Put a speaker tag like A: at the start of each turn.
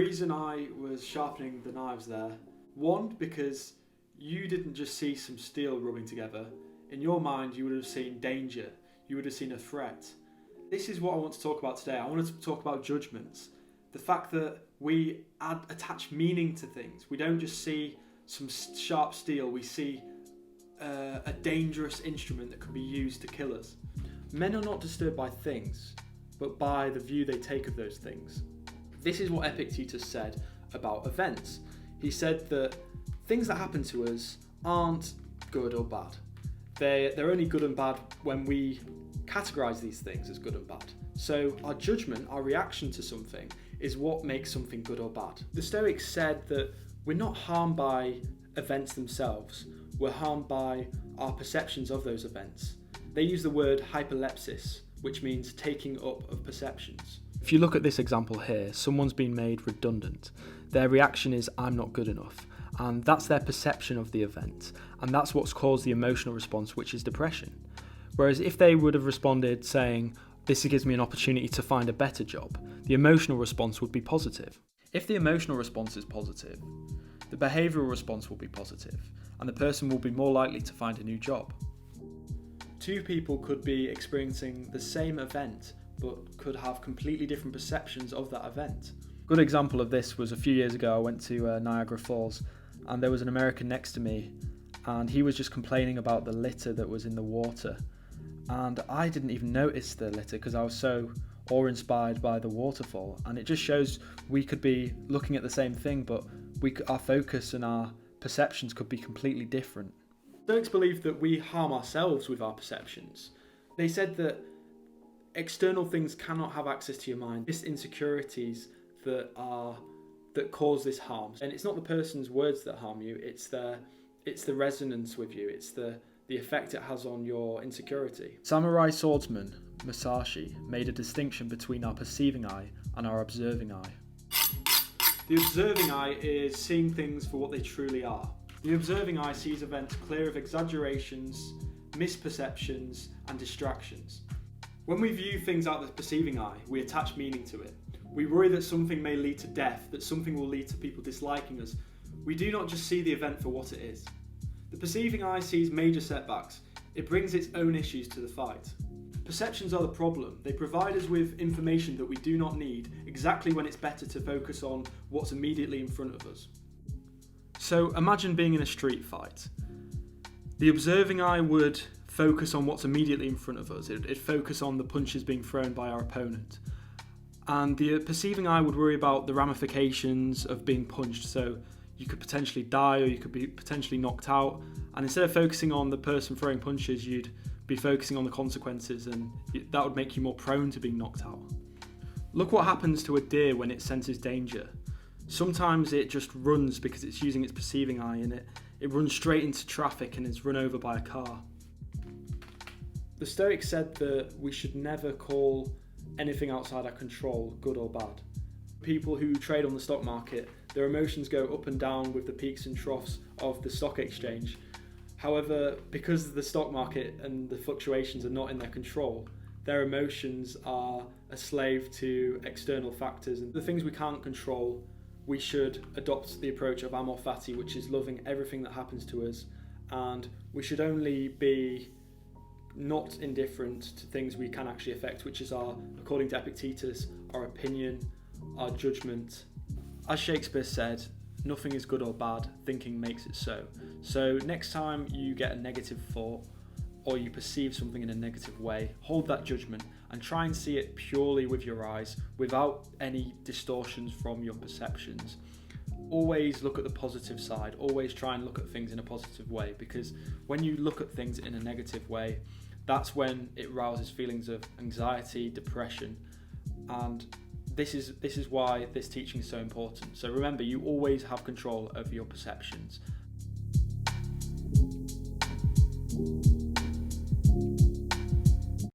A: reason I was sharpening the knives there, one, because you didn't just see some steel rubbing together. In your mind, you would have seen danger. You would have seen a threat. This is what I want to talk about today. I want to talk about judgments. The fact that we attach meaning to things. We don't just see some sharp steel. We see a dangerous instrument that could be used to kill us. Men are not disturbed by things, but by the view they take of those things. This is what Epictetus said about events. He said that things that happen to us aren't good or bad. They're only good and bad when we categorize these things as good and bad. So our judgment, our reaction to something, is what makes something good or bad. The Stoics said that we're not harmed by events themselves, we're harmed by our perceptions of those events. They use the word hyperlepsis, which means taking up of perceptions. If you look at this example here, someone's been made redundant. Their reaction is, I'm not good enough. And that's their perception of the event. And that's what's caused the emotional response, which is depression. Whereas if they would have responded saying, this gives me an opportunity to find a better job, the emotional response would be positive. If the emotional response is positive, the behavioural response will be positive, and the person will be more likely to find a new job. Two people could be experiencing the same event, but could have completely different perceptions of that event. A good example of this was a few years ago. I went to Niagara Falls, and there was an American next to me, and he was just complaining about the litter that was in the water. And I didn't even notice the litter because I was so awe-inspired by the waterfall. And it just shows we could be looking at the same thing, but our focus and our perceptions could be completely different. Stoics believe that we harm ourselves with our perceptions. They said that external things cannot have access to your mind. It's insecurities that cause this harm. And it's not the person's words that harm you, it's the resonance with you, it's the effect it has on your insecurity. Samurai swordsman Musashi made a distinction between our perceiving eye and our observing eye. The observing eye is seeing things for what they truly are. The observing eye sees events clear of exaggerations, misperceptions, and distractions. When we view things out of the perceiving eye, we attach meaning to it. We worry that something may lead to death, that something will lead to people disliking us. We do not just see the event for what it is. The perceiving eye sees major setbacks. It brings its own issues to the fight. Perceptions are the problem. They provide us with information that we do not need, exactly when it's better to focus on what's immediately in front of us. So imagine being in a street fight. The observing eye would focus on what's immediately in front of us. It'd focus on the punches being thrown by our opponent. And the perceiving eye would worry about the ramifications of being punched. So you could potentially die, or you could be potentially knocked out. And instead of focusing on the person throwing punches, you'd be focusing on the consequences, and that would make you more prone to being knocked out. Look what happens to a deer when it senses danger. Sometimes it just runs because it's using its perceiving eye, and it runs straight into traffic and is run over by a car. The Stoics said that we should never call anything outside our control good or bad. People who trade on the stock market, their emotions go up and down with the peaks and troughs of the stock exchange. However, because the stock market and the fluctuations are not in their control, their emotions are a slave to external factors. And the things we can't control, we should adopt the approach of amor fati, which is loving everything that happens to us. And we should only be not indifferent to things we can actually affect, which is according to Epictetus, our opinion, our judgment. As Shakespeare said, nothing is good or bad, thinking makes it so. So next time you get a negative thought or you perceive something in a negative way, hold that judgment and try and see it purely with your eyes without any distortions from your perceptions. Always look at the positive side, always try and look at things in a positive way, because when you look at things in a negative way, that's when it rouses feelings of anxiety, depression, and this is why this teaching is so important. So remember, you always have control over your perceptions,